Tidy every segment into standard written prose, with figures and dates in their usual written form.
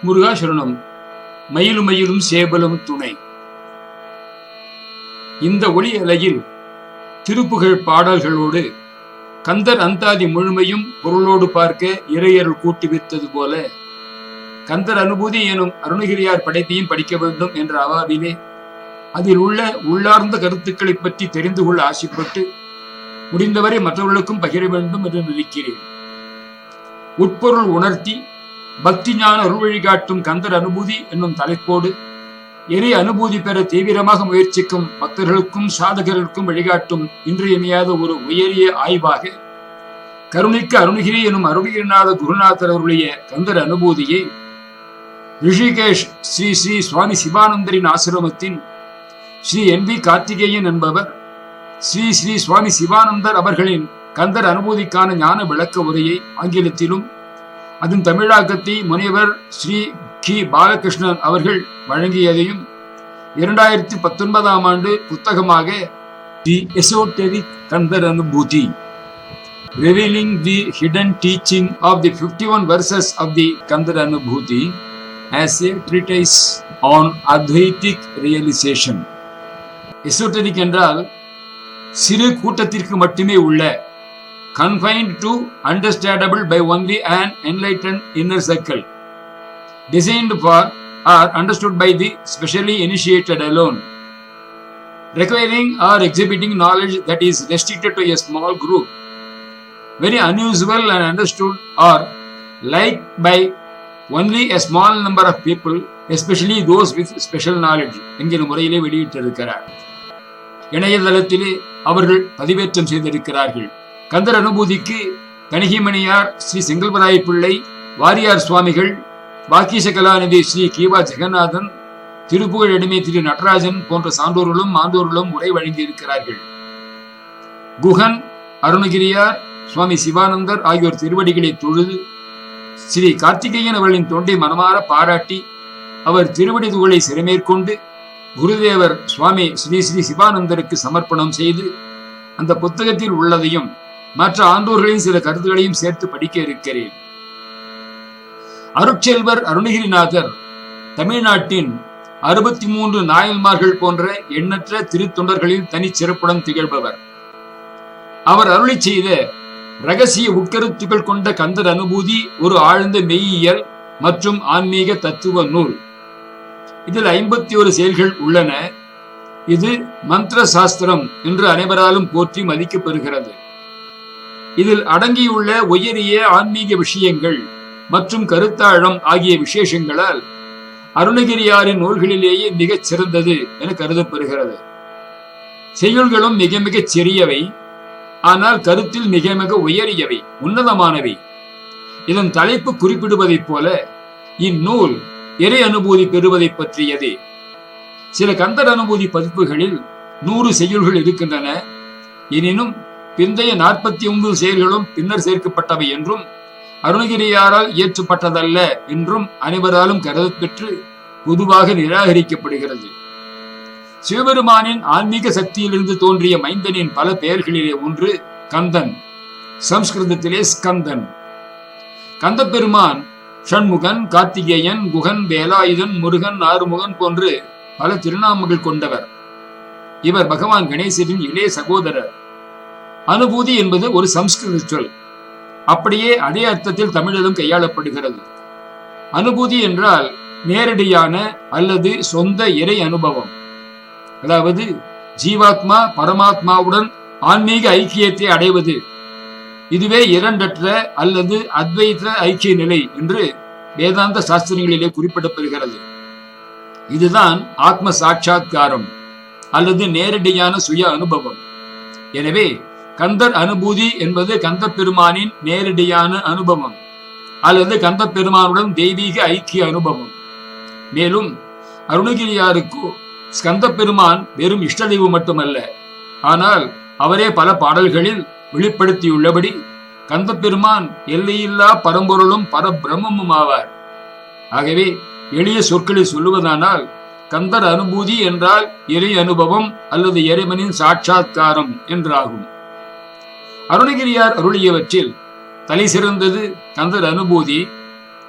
முருகாசரணம். மயிலும் மயிலும் சேபலும் துணை. இந்த ஒளி அலையில் திருப்புகழ் பாடல்களோடு கந்தர் அந்தாதி முழுமையும் பொருளோடு பார்க்க இறையருள் கூட்டி வைத்தது போல கந்தர் அனுபூதி எனும் அருணகிரியார் படைப்பையும் படிக்க வேண்டும் என்ற அவாவிலே அதில் உள்ள உள்ளார்ந்த கருத்துக்களை பற்றி தெரிந்து கொள்ள ஆசைப்பட்டு முடிந்தவரை மற்றவர்களுக்கும் பகிர வேண்டும் என்று நினைக்கிறேன். உட்பொருள் உணர்த்தி பக்தி ஞான அருள் வழிகாட்டும் கந்தர் அனுபூதி என்னும் தலைப்போடு எரி அனுபூதி பெற தீவிரமாக முயற்சிக்கும் பக்தர்களுக்கும் சாதகர்களுக்கும் வழிகாட்டும் இன்றியமையாத ஒரு உயரிய ஆய்வாக கருணிக்க அருணகிரி எனும் அருணகிரிநாத குருநாதர் அவருடைய கந்தர் அனுபூதியை ரிஷிகேஷ் ஸ்ரீ ஸ்ரீ சுவாமி சிவானந்தரின் ஆசிரமத்தின் ஸ்ரீ NV கார்த்திகேயன் என்பவர் ஸ்ரீ ஸ்ரீ சுவாமி சிவானந்தர் அவர்களின் கந்தர் அனுபூதிக்கான ஞான விளக்க உரையை ஆங்கிலத்திலும் அதன் தமிழாக்கத்தை முனைவர் ஸ்ரீ கி பாலகிருஷ்ணன் அவர்கள் வழங்கியதையும் 2019 ஆண்டு புத்தகமாக தி எசோட்டெரிக் கந்தர் அனுபூதி revealing the hidden teaching of the 51 verses of the Kandar Anubhuti as a treatise on Advaitic realization. எசோட்டெரிக் என்றால் சிறு கூட்டத்திற்கு மட்டுமே உள்ள, confined to understandable by only an enlightened inner circle, designed for or understood by the specially initiated alone, requiring or exhibiting knowledge that is restricted to a small group, very unusual and understood or liked by only a small number of people, especially those with special knowledge என்கிற முறையிலே வெளியிட்டிருக்கிறார். இணையதளத்திலே அவர்கள் பதிவேற்றம் செய்திருக்கிறார்கள். கந்தர் அனுபூதிக்கு கணிகிமணியார் ஸ்ரீ செங்கல்வராய பிள்ளை, வாரியார் சுவாமிகள், பாக்கீச கலாநிதி ஸ்ரீ கீவா ஜெகநாதன், திருப்புகழ் அடிமை திரு நடராஜன் போன்ற சான்றோர்களும் மாந்தோர்களும் உரை வழங்கியிருக்கிறார்கள். குஹன், அருணகிரியார், சுவாமி சிவானந்தர் ஆகியோர் திருவடிகளை தொழுது ஸ்ரீ கார்த்திகேயன் அவர்களின் தொண்டை மனமாற பாராட்டி அவர் திருவடி துகளை சிறமேற்கொண்டு குருதேவர் சுவாமி ஸ்ரீ ஸ்ரீ சிவானந்தருக்கு சமர்ப்பணம் செய்து அந்த புத்தகத்தில் உள்ளதையும் மற்ற ஆண்டோர்களின் சில கருத்துகளையும் சேர்த்து படிக்க இருக்கிறேன். அருட்செல்வர் அருணகிரிநாதர் தமிழ்நாட்டின் 63 நாயன்மார்கள் போன்ற எண்ணற்ற திருத்தொண்டர்களில் தனிச்சிறப்புடன் திகழ்பவர். அவர் அருளி செய்த ரகசிய உட்கருத்துக்கள் கொண்ட கந்தர் அனுபூதி ஒரு ஆழ்ந்த மெய்யியல் மற்றும் ஆன்மீக தத்துவ நூல். இதில் 51 செயல்கள் உள்ளன. இது மந்திர சாஸ்திரம் என்று அனைவராலும் போற்றி மதிக்கப்பெறுகிறது. இதில் அடங்கியுள்ள உயரிய ஆன்மீக விஷயங்கள் மற்றும் கருத்தாழம் ஆகிய விசேஷங்களால் அருணகிரியாரின் நூல்களிலேயே மிகச் சிறந்தது என கருதப்பெறுகிறது. செய்யுள்களும் மிக மிகச் சிறியவை, ஆனால் கருத்தில் மிக மிக உயரியவை, உன்னதமானவை. இதன் தலைப்பு குறிப்பிடுவதைப் போல இந்நூல் இறை அனுபூதி பெறுவதை பற்றியதே. சில கந்தர் அனுபூதி பதிப்புகளில் 100 செய்யுள்கள் இருக்கின்றன. எனினும் பிந்தைய 49 செயல்களும் பின்னர் சேர்க்கப்பட்டவை என்றும் அருணகிரியாரால் இயற்றப்பட்டதல்ல என்றும் அனைவராலும் கருதப்பெற்று பொதுவாக நிராகரிக்கப்படுகிறது. சிவபெருமானின் ஆன்மீக சக்தியிலிருந்து தோன்றிய மைந்தனின் பல பெயர்களிலே ஒன்று கந்தன், சம்ஸ்கிருதத்திலே ஸ்கந்தன். கந்த பெருமான் ஷண்முகன், கார்த்திகேயன், குகன், வேலாயுதன், முருகன், ஆறுமுகன் போன்று பல திருநாமங்கள் கொண்டவர். இவர் பகவான் கணேசரின் இளைய சகோதரர். அனுபூதி என்பது ஒரு சம்ஸ்கிருத சொல். அப்படியே அதே அர்த்தத்தில் தமிழிலும் கையாளப்படுகிறது. அனுபூதி என்றால் நேரடியான அல்லது சொந்த இறை அனுபவம், அதாவது ஜீவாத்மா பரமாத்மாவுடன் ஆன்மீக ஐக்கியத்தை அடைவது. இதுவே இரண்டற்ற அல்லது அத்வைத ஐக்கிய நிலை என்று வேதாந்த சாஸ்திரங்களிலே குறிப்பிடப்படுகிறது. இதுதான் ஆத்ம சாட்சாத்காரம் அல்லது நேரடியான சுய அனுபவம். எனவே கந்தர் அனுபூதி என்பது கந்த பெருமானின் நேரடியான அனுபவம் அல்லது கந்த பெருமானுடன் தெய்வீக ஐக்கிய அனுபவம். மேலும் அருணகிரியாருக்கு ஸ்கந்த பெருமான் வெறும் இஷ்ட தெய்வம் மட்டுமல்ல, ஆனால் அவரே பல பாடல்களில் வெளிப்படுத்தியுள்ளபடி கந்த பெருமான் எல்லையில்லா பரம்பொருளும் பரபிரம்மமும் ஆவார். ஆகவே எளிய சொற்களில் சொல்லுவதானால் கந்தர் அனுபூதி என்றால் இறை அனுபவம் அல்லது இறைவனின் சாட்சாத்காரம் என்றாகும். அருணகிரியார் அருளியவற்றில் தலை சிறந்தது கந்தர் அனுபூதி.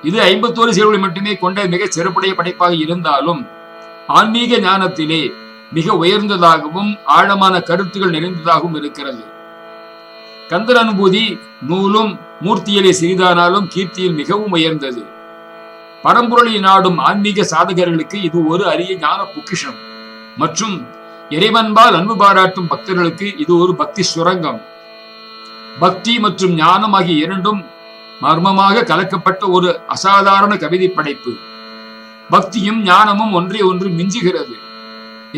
இது 51 செயல்களை மட்டுமே கொண்ட மிக சிறப்புடைய படைப்பாக இருந்தாலும் ஆன்மீக ஞானத்திலே மிக உயர்ந்ததாகவும் ஆழமான கருத்துகள் நிறைந்ததாகவும் இருக்கிறது. கந்தர் அனுபூதி நூலும் மூர்த்தியிலே சிறிதானாலும் கீர்த்தியில் மிகவும் உயர்ந்தது. பரம்பொருளை நாடும் ஆன்மீக சாதகர்களுக்கு இது ஒரு அரிய ஞான பொக்கிஷம் மற்றும் இறைவன்பால் அன்பு பாராட்டும் பக்தர்களுக்கு இது ஒரு பக்தி சுரங்கம். பக்தி மற்றும் ஞானம் ஆகிய இரண்டும் மர்மமாக கலக்கப்பட்ட ஒரு அசாதாரண கவிதை படைப்பு. பக்தியும் ஞானமும் ஒன்றை ஒன்று மிஞ்சுகிறது.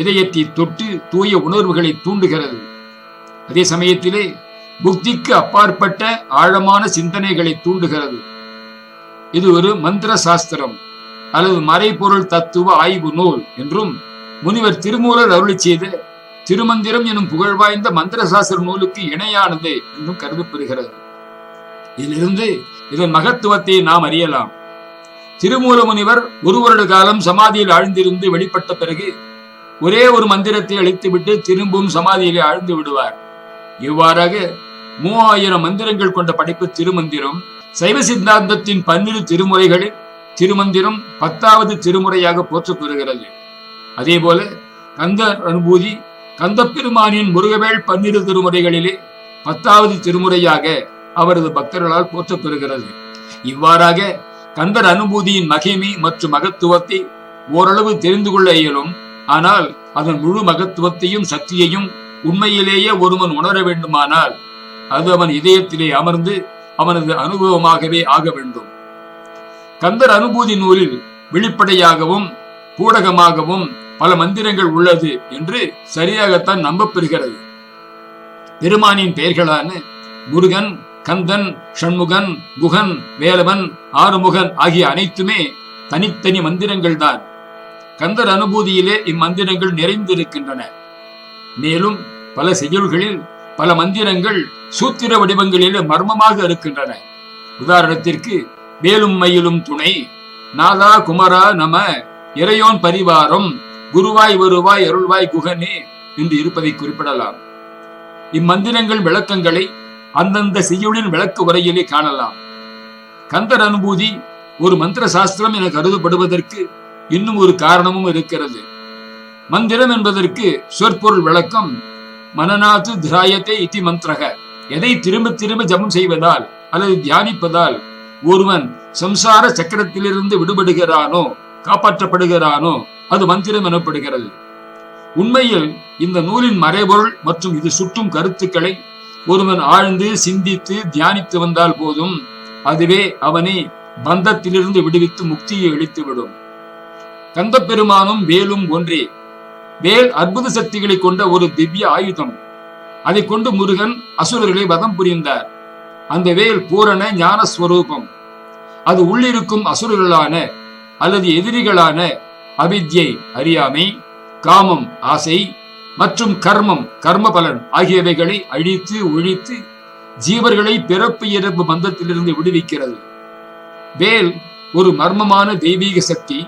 இதயத்தை தொட்டு தூய உணர்வுகளை தூண்டுகிறது. அதே சமயத்திலே புக்திக்கு அப்பாற்பட்ட ஆழமான சிந்தனைகளை தூண்டுகிறது. இது ஒரு மந்திர சாஸ்திரம் அல்லது மறைபொருள் தத்துவ ஆய்வு நூல் என்றும் முனிவர் திருமூலர் அருளி செய்த திருமந்திரம் எனும் புகழ்வாய்ந்த மந்திர சாஸ்திர நூலுக்கு இணையானது என்றும் கருதப்படுகிறது. இதிலிருந்து இதன் மகத்துவத்தை நாம் அறியலாம். திருமூல முனிவர் ஒரு வருட காலம் சமாதியில் ஆழ்ந்திருந்து வெளிப்பட்ட பிறகு ஒரே ஒரு மந்திரத்தை அளித்துவிட்டு திரும்பவும் சமாதியிலே ஆழ்ந்து விடுவார். இவ்வாறாக 3000 மந்திரங்கள் கொண்ட படைப்பு திருமந்திரம். சைவ சித்தாந்தத்தின் 12 திருமுறைகளில் திருமந்திரம் 10வது திருமுறையாக போற்றப்பெறுகிறது. அதே போல கந்தர் அனுபூதி கந்த பெருமானின் முருகவேள் 12 திருமுறைகளிலே 10வது திருமுறையாக அவரது பக்தர்களால் போற்றப்பெறுகிறது. இவ்வாறாக கந்தர் அனுபூதியின் மகிமை மற்றும் மகத்துவத்தை ஓரளவு தெரிந்து கொள்ள இயலும். ஆனால் அதன் முழு மகத்துவத்தையும் சக்தியையும் உண்மையிலேயே ஒருவன் உணர வேண்டுமானால் அது அவன் இதயத்திலே அமர்ந்து அவனது அனுபவமாகவே ஆக வேண்டும். கந்தர் அனுபூதி நூலில் வெளிப்படையாகவும் பூடகமாகவும் பல மந்திரங்கள் உள்ளது என்று சரியாகத்தான் நம்பப்பெறுகிறது. பெருமானின் பெயர்களான முருகன், கந்தன், ஷண்முகன், குகன், வேலவன், ஆறுமுகன் ஆகிய அனைத்துமே தனித்தனி மந்திரங்கள் தான். கந்தர் அனுபூதியிலே இம்மந்திரங்கள் நிறைந்திருக்கின்றன. மேலும் பல செய்யுள்களில் பல மந்திரங்கள் சூத்திர வடிவங்களிலே மர்மமாக இருக்கின்றன. உதாரணத்திற்கு வேலும் மயிலும் துணை, நாதா குமரா நம, இறையோன் பரிவாரம், குருவாய் வருவாய் அருள்வாய் குகனே என்று இருப்பதை குறிப்பிடலாம். இம்மந்திரங்கள் விளக்கங்களை அந்தந்த செய்யுளின் விளக்கு உரையிலே காணலாம். கந்தர் அனுபூதி ஒரு மந்திர சாஸ்திரம் என கருதப்படுவதற்கு இன்னும் ஒரு காரணமும் இருக்கிறது. மந்திரம் என்பதற்கு சொற்பொருள் விளக்கம் மனநாத்து திராயத்தை இதி மந்திரக. எதை திரும்ப திரும்ப ஜபம் செய்வதால் அல்லது தியானிப்பதால் ஒருவன் சம்சார சக்கரத்திலிருந்து விடுபடுகிறானோ காப்பாற்றப்படுகிறானோ அது மந்திரம் எனப்படுகிறது. உண்மையில் இந்த நூலின் மறைபொருள் மற்றும் இது சுட்டும் கருத்துக்களை ஒருவன் ஆழ்ந்து சிந்தித்து தியானித்து வந்தால் போதும் அதுவே அவனை பந்தத்திலிருந்து விடுவித்து முக்தியை அளித்துவிடும். கந்த பெருமானும் வேலும் ஒன்றே. வேல் அற்புத சக்திகளை கொண்ட ஒரு திவ்ய ஆயுதம். அதை கொண்டு முருகன் அசுரர்களை வதம் புரிந்தார். அந்த வேல் பூரண ஞான ஸ்வரூபம். அது உள்ளிருக்கும் அசுரர்களான அல்லது எதிரிகளான அவித்யை அறியாமை, காமம் ஆசை மற்றும் கர்மம் கர்ம பலன் ஆகியவைகளை அழித்து ஒழித்து ஜீவர்களை பிறப்பு இறப்பு பந்தத்திலிருந்து விடுவிக்கிறது. வேல் ஒரு மர்மமான தெய்வீக சக்தி.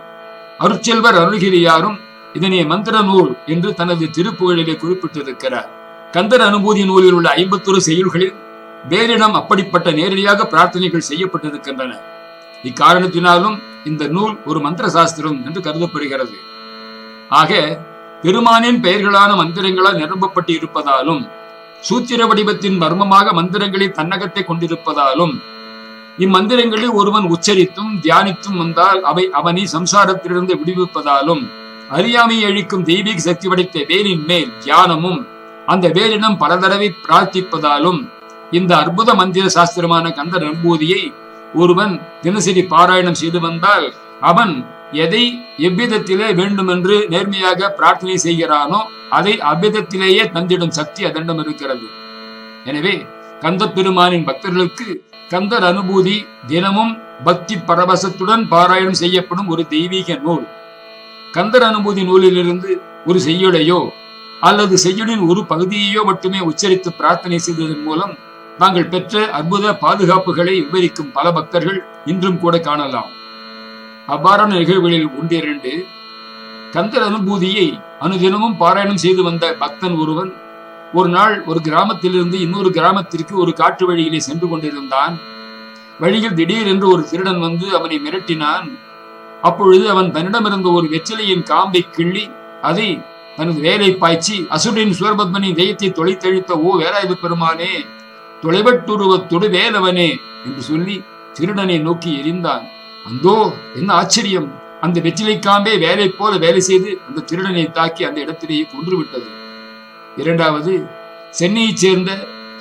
அருட்செல்வர் அருள்கிரியாரும் இதனை மந்திர நூல் என்று தனது திருப்புகழிலே குறிப்பிட்டிருக்கிறார். கந்தர் அனுபூதி நூலில் உள்ள 51 செய்யுள்களில் வேலிடம் அப்படிப்பட்ட நேரடியாக பிரார்த்தனைகள் செய்யப்பட்டிருக்கின்றன. இக்காரணத்தினாலும் இந்த நூல் ஒரு மந்திர சாஸ்திரம் என்று கருதப்படுகிறது. ஆக பெருமானின் பெயர்களான மந்திரங்களால் நிரம்பப்பட்டு இருப்பதாலும் சூத்திர வடிவத்தின் மர்மமாக மந்திரங்களை தன்னகத்தை கொண்டிருப்பதாலும் இம்மந்திரங்களில் ஒருவன் உச்சரித்தும் தியானித்தும் வந்தால் அவை அவனை சம்சாரத்திலிருந்து விடுவிப்பதாலும் அறியாமையை அழிக்கும் தெய்வீக சக்தி படைத்த வேலின் மேல் தியானமும் அந்த வேலிடம் பல தடவை பிரார்த்திப்பதாலும் இந்த அற்புத மந்திர சாஸ்திரமான கந்தர் அனுபூதியை ஒருவன் தினசரி பாராயணம் செய்து வந்தால் அவன் எதை எவ்விதத்திலே வேண்டுமென்று நேர்மையாக பிரார்த்தனை செய்கிறானோ அதை அவ்விதத்திலேயே தந்திடும் சக்தி அதனிடம் இருக்கிறது. எனவே கந்த பெருமானின் பக்தர்களுக்கு கந்தர் அனுபூதி தினமும் பக்தி பரவசத்துடன் பாராயணம் செய்யப்படும் ஒரு தெய்வீக நூல். கந்தர் அனுபூதி நூலிலிருந்து ஒரு செய்யுளையோ அல்லது செய்யுளின் ஒரு பகுதியையோ மட்டுமே உச்சரித்து பிரார்த்தனை செய்ததன் மூலம் தாங்கள் பெற்ற அற்புத பாதுகாப்புகளை விவரிக்கும் பல பக்தர்கள் இன்றும் கூட காணலாம். அவ்வாறான நிகழ்வுகளில் 1-2 கந்தர் அனுபூதியை அனுதினமும் பாராயணம் செய்து வந்த பக்தன் ஒருவன் ஒரு நாள் ஒரு கிராமத்திலிருந்து இன்னொரு கிராமத்திற்கு ஒரு காட்டு வழியிலே சென்று கொண்டிருந்தான். வழியில் திடீரென்று ஒரு திருடன் வந்து அவனை மிரட்டினான். அப்பொழுது அவன் தன்னிடமிருந்த ஒரு வெற்றிலையின் காம்பை கிள்ளி அதை தனது வேலை பாய்ச்சி அசுரின் சூரபத்மனின் தெய்யத்தை தொலைத்தழித்த ஓ வேலாயுத பெருமானே, தொலைவட்டுருவத்தொடு வேலவனே என்று சொல்லி திருடனை நோக்கி எரிந்தான். அந்தோ என்ன ஆச்சரியம்! அந்த வெற்றிலை காம்பே வேலை போல வேலை செய்து அந்த திருடனை தாக்கி அந்த இடத்திலேயே கொன்றுவிட்டது. இரண்டாவது, சென்னையைச் சேர்ந்த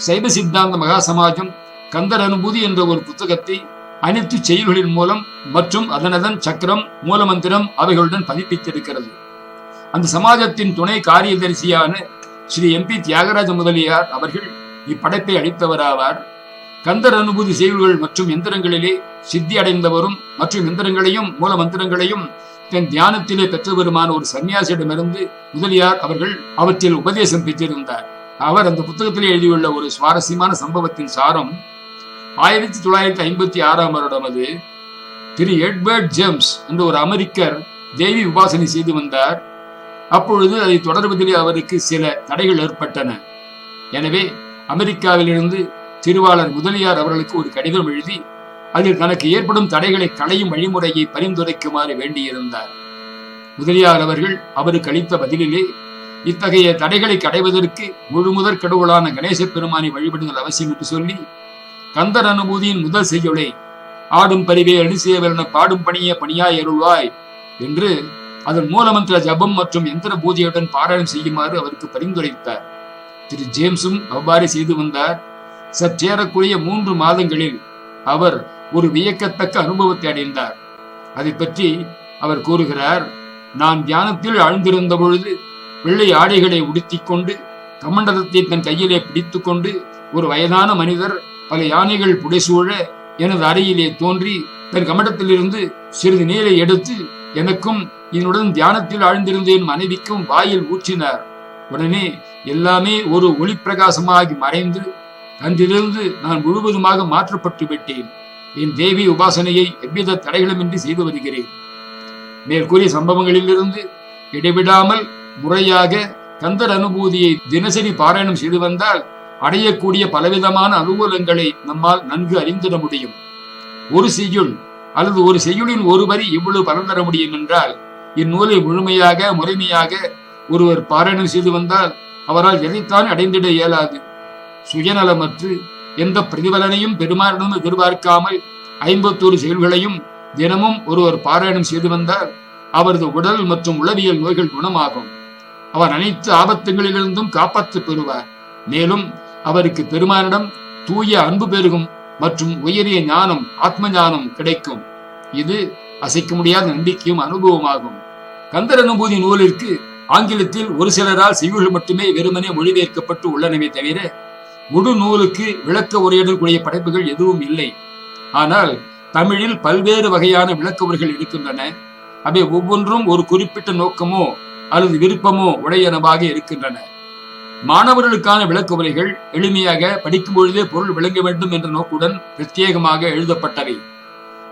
சைவ சித்தாந்த மகா சமாஜம் கந்தர் அனுபூதி என்ற ஒரு புத்தகத்தை அனைத்து செயல்களின் மூலம் மற்றும் அதனதன் சக்கரம் மூலமந்திரம் அவைகளுடன் பதிப்பித்திருக்கிறது. அந்த சமாஜத்தின் துணை காரியதரிசியான ஸ்ரீ MP தியாகராஜ முதலியார் அவர்கள் இப்படைப்பை அளித்தவராவார். கந்தர் அனுபூதி செயல்கள் மற்றும் எந்திரங்களிலே சித்தி அடைந்தவரும் மற்றும் எந்திரங்களையும் மூல மந்திரங்களையும் தன் தியானத்திலே பெற்றவருமான ஒரு சன்னியாசியிடமிருந்து முதலியார் அவர்கள் அவற்றில் உபதேசம் பெற்றிருந்தார். அவர் அந்த புத்தகத்திலே எழுதியுள்ள ஒரு சுவாரஸ்யமான சம்பவத்தின் சாரம் 1956 வருடம் அது. திரு எட்வர்ட் ஜேம்ஸ் என்ற ஒரு அமெரிக்கர் தேவி உபாசனை செய்து வந்தார். அப்பொழுது அதை தொடர்வதிலே அவருக்கு சில தடைகள் ஏற்பட்டன. எனவே அமெரிக்காவிலிருந்து திருவாளர் முதலியார் அவர்களுக்கு ஒரு கடிதம் எழுதி அதில் தனக்கு ஏற்படும் தடைகளை களையும் வழிமுறையை பரிந்துரைக்குமாறு வேண்டியிருந்தார். முதலியார் அவர்கள் அவருக்கு அளித்த பதிலிலே, இத்தகைய தடைகளை கடைவதற்கு முழுமுதற் கடவுளான கணேச பெருமானை வழிபடுதல் அவசியம் என்று சொல்லி கந்தர் அனுபூதியின் முதல் செய்யுளை ஆடும் பரிவே அணிசேவலன பாடும் பணிய பணியாய் அருள்வாய் என்று அதன் மூலமந்திர ஜபம் மற்றும் எந்திர பூஜையுடன் பாராயணம் செய்யுமாறு அவருக்கு பரிந்துரைத்தார். திரு ஜேம்ஸும் அவ்வாறு செய்து வந்தார். சற்றேறக்குரிய 3 மாதங்களில் அவர் ஒரு வியக்கத்தக்க அனுபவத்தை அடைந்தார். அதை பற்றி அவர் கூறுகிறார். நான் தியானத்தில் ஆழ்ந்திருந்த பொழுது வெள்ளை ஆடைகளை உடுத்திக் கொண்டு கமண்டலத்தை தன் கையிலே பிடித்துக் கொண்டு ஒரு வயதான மனிதர் பல யானைகள் புடைசூழ எனது அறையிலே தோன்றி தன் கமண்டத்திலிருந்து சிறிது நீரை எடுத்து எனக்கும் என்னுடன் தியானத்தில் ஆழ்ந்திருந்த என் மனைவிக்கும் வாயில் ஊற்றினார். உடனே எல்லாமே ஒரு ஒளி பிரகாசமாகி மறைந்து அன்றிலிருந்து நான் முழுவதுமாக மாற்றப்பட்டு விட்டேன். என் தேவி உபாசனையை எவ்வித தடைகளுமின்றி செய்து வருகிறேன். மேற்கூறிய சம்பவங்களிலிருந்து இடைவிடாமல் முறையாக கந்தர் அனுபூதியை தினசரி பாராயணம் செய்து வந்தால் அடையக்கூடிய பலவிதமான அனுகூலங்களை நம்மால் நன்கு அறிந்திட முடியும். ஒரு செய்யுள் அல்லது ஒரு செய்யுளின் ஒரு வரி இவ்வளவு பலன் தர முடியும் என்றால் இந்நூலை முழுமையாக முறைமையாக ஒருவர் பாராயணம் செய்து வந்தால் அவரால் எதைத்தான் அடைந்திட இயலாது. சுயநலமற்று எந்த பிரதிபலனையும் பெருமானிடம் எதிர்பார்க்காமல் 51 செயல்களையும் தினமும் ஒருவர் பாராயணம் செய்து வந்தால் அவரது உடல் மற்றும் உளவியல் நோய்கள் குணமாகும். அவர் அனைத்து ஆபத்துகளிலிருந்தும் காப்பாற்று பெறுவார். மேலும் அவருக்கு பெருமானிடம் தூய அன்பு பெருகும் மற்றும் உயரிய ஞானம் ஆத்ம ஞானம் கிடைக்கும். இது அசைக்க முடியாத நம்பிக்கையும் அனுபவமாகும். கந்தர் அனுபூதி நூலிற்கு ஆங்கிலத்தில் ஒரு சிலரால் செய்யுள்கள் மட்டுமே வெறுமனே மொழிபெயர்க்கப்பட்டு உள்ளனவே தவிர முழு நூலுக்கு விளக்க உரையுடன் கூடிய படைப்புகள் எதுவும் இல்லை. ஆனால் தமிழில் பல்வேறு வகையான விளக்க உரைகள் இருக்கின்றன. அவை ஒவ்வொன்றும் ஒரு குறிப்பிட்ட நோக்கமோ அல்லது விருப்பமோ உடையனவாக இருக்கின்றன. மாணவர்களுக்கான விளக்க உரைகள் எளிமையாக படிக்கும் பொழுதே பொருள் விளங்க வேண்டும் என்ற நோக்குடன் பிரத்யேகமாக எழுதப்பட்டவை.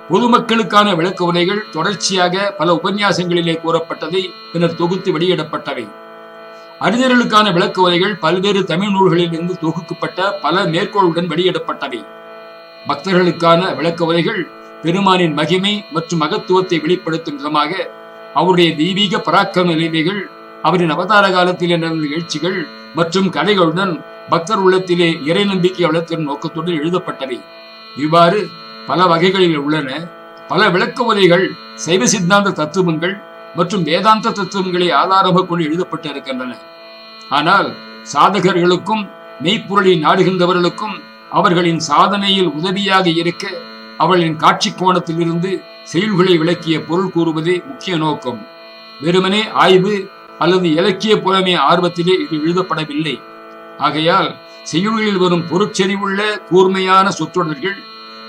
பொதுமக்களுக்கான விளக்க உரைகள் தொடர்ச்சியாக பல உபன்யாசங்களிலே கூறப்பட்டதை பின்னர் தொகுத்து வெளியிடப்பட்டவை. அறிஞர்களுக்கான விளக்க உரைகள் பல்வேறு தமிழ் நூல்களில் இருந்து தொகுக்கப்பட்ட பல மேற்கோளுடன் வெளியிடப்பட்டவை. பக்தர்களுக்கான விளக்க உரைகள் பெருமானின் மகிமை மற்றும் மகத்துவத்தை வெளிப்படுத்தும் விதமாக அவருடைய தெய்வீக பராக்கிரம நிலைமைகள், அவரின் அவதார காலத்தில் நடந்த நிகழ்ச்சிகள் மற்றும் கதைகளுடன் பக்தர் உள்ளத்திலே இறை நம்பிக்கை வளர்த்தின் நோக்கத்துடன் எழுதப்பட்டவை. இவ்வாறு பல வகைகளில் உள்ளன. பல விளக்க உரைகள் சைவ சித்தாந்த தத்துவங்கள் மற்றும் வேதாந்த தத்துவங்களை ஆதாரமாக கொண்டு எழுதப்பட்டு இருக்கின்றன. ஆனால் சாதகர்களுக்கும் மெய்ப்பொருளை நாடுகின்றவர்களுக்கும் அவர்களின் சாதனையில் உதவியாக இருக்க அவர்களின் காட்சி கோணத்திலிருந்து செயல்களை விளக்கிய பொருள் கூறுவதே முக்கிய நோக்கம். வெறுமனே ஆய்வு அல்லது இலக்கிய புலமை ஆர்வத்திலே இது எழுதப்படவில்லை. ஆகையால் செய்யுள்களில் வரும் பொருட்செறிவுள்ள கூர்மையான சொற்றொடர்கள்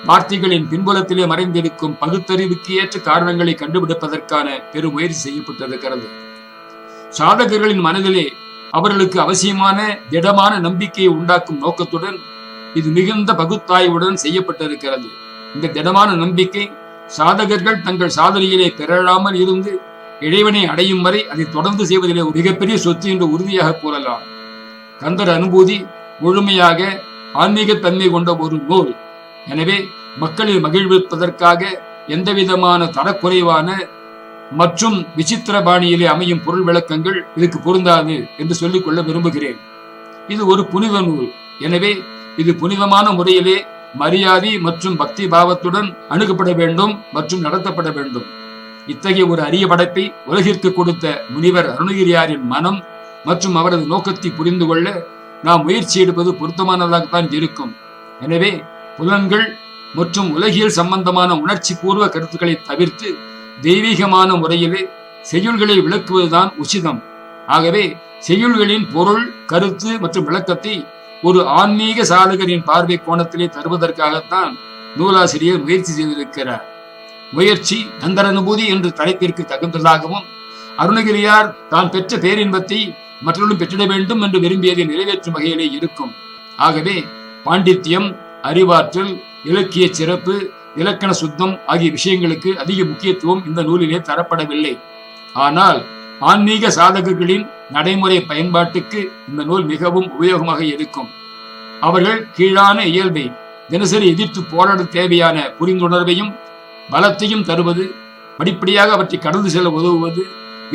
வார்த்தைகளின் பின்புலத்திலே மறைந்திருக்கும் பகுத்தறிவுக்கு ஏற்ற காரணங்களை கண்டுபிடிப்பதற்கான பெரும் முயற்சி செய்யப்பட்டிருக்கிறது. சாதகர்களின் மனதிலே அவர்களுக்கு அவசியமான திடமான நம்பிக்கையை உண்டாக்கும் நோக்கத்துடன் இது மிகுந்த பகுத்தாய்வுடன் செய்யப்பட்டிருக்கிறது. இந்த திடமான நம்பிக்கை சாதகர்கள் தங்கள் சாதனையிலே பெறலாமல் இருந்து இறைவனை அடையும் வரை அதை தொடர்ந்து செய்வதிலே ஒரு மிகப்பெரிய சொத்து என்று உறுதியாக கூறலாம். கந்தர் அனுபூதி முழுமையாக ஆன்மீக தன்மை கொண்ட ஒரு நூல். எனவே மக்களை மகிழ்விப்பதற்காக எந்தவிதமான தரக்குறைவான மற்றும் விசித்திர பாணியிலே அமையும் பொருள் விளக்கங்கள் இதுக்கு பொருந்தாது என்று சொல்லிக் கொள்ள விரும்புகிறேன். இது ஒரு புனித நூல். எனவே இது புனிதமான முறையிலே மரியாதை மற்றும் பக்தி பாவத்துடன் அணுகப்பட வேண்டும் மற்றும் நடத்தப்பட வேண்டும். இத்தகைய ஒரு அரிய படைப்பை உலகிற்கு கொடுத்த முனிவர் அருணகிரியாரின் மனம் மற்றும் அவரது நோக்கத்தை புரிந்து கொள்ள நாம் முயற்சி எடுப்பது பொருத்தமானதாகத்தான் இருக்கும். எனவே புலன்கள் மற்றும் உலகியல் சம்பந்தமான உணர்ச்சி பூர்வ கருத்துக்களை தவிர்த்து தெய்வீகமான முறையிலே செய்யுள்களை விளக்குவதுதான் உச்சிதம். ஆகவே செய்யுள்களின் பொருள், கருத்து மற்றும் விளக்கத்தை ஒரு ஆன்மீக சாதகரின் பார்வை கோணத்திலே தருவதற்காகத்தான் நூலாசிரியர் முயற்சி செய்திருக்கிறார். முயற்சி கந்தர் அனுபூதி என்ற தலைப்பிற்கு தகுந்ததாகவும், அருணகிரியார் தான் பெற்ற பேரின்பத்தை மற்றவர்களும் பெற்றிட வேண்டும் என்று விரும்பியதை நிறைவேற்றும் வகையிலே இருக்கும். ஆகவே பாண்டித்யம், அறிவாற்றல், இலக்கிய சிறப்பு, இலக்கண சுத்தம் ஆகிய விஷயங்களுக்கு அதிக முக்கியத்துவம் இந்த நூலிலே தரப்படவில்லை. ஆனால் ஆன்மீக சாதகர்களின் நடைமுறை பயன்பாட்டுக்கு இந்த நூல் மிகவும் உபயோகமாக இருக்கும். அவர்கள் கீழான இயல்பை தினசரி எதிர்த்து போராட தேவையான புரிந்துணர்வையும் பலத்தையும் தருவது, படிப்படியாக அவற்றை கடந்து செல்ல உதவுவது,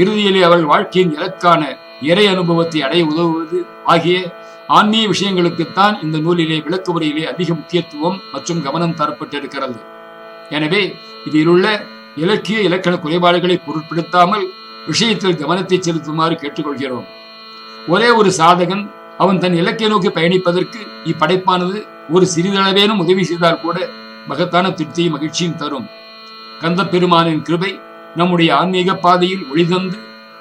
இறுதியிலே அவர்கள் வாழ்க்கையின் இலக்கான இறை அனுபவத்தை அடைய உதவுவது ஆகிய ஆன்மீக விஷயங்களுக்குத்தான் இந்த நூலிலே விளக்க உரையிலே அதிக முக்கியத்துவம் மற்றும் கவனம் தரப்பட்டிருக்கிறது. எனவே இதில் உள்ள இலக்கிய இலக்கண குறைபாடுகளை பொருட்படுத்தாமல் விஷயத்தில் கவனத்தை செலுத்துமாறு கேட்டுக்கொள்கிறோம். ஒரே ஒரு சாதகன் அவன் தன் இலக்கிய நோக்கி பயணிப்பதற்கு இப்படைப்பானது ஒரு சிறிதளவேனும் உதவி செய்தால் கூட மகத்தான திருப்தியும் மகிழ்ச்சியும் தரும். கந்த பெருமானின் கிருபை நம்முடைய ஆன்மீக பாதையில் ஒளிதந்து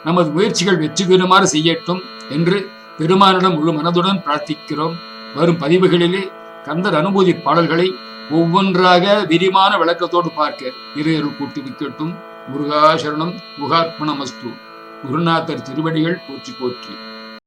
நமது முயற்சிகள் வெற்றி பெறுமாறு செய்யட்டும் என்று பெருமானிடம் முழு மனதுடன் பிரார்த்திக்கிறோம். வரும் பதிவுகளிலே கந்தர் அனுபூதி பாடல்களை ஒவ்வொன்றாக விரிவான விளக்கத்தோடு பார்க்க இறையருள் கூட்டு விக்கட்டும். முருகா சரணம். முகாத்மனமஸ்து. குருநாதர் திருவடிகள் போற்றி போற்றி.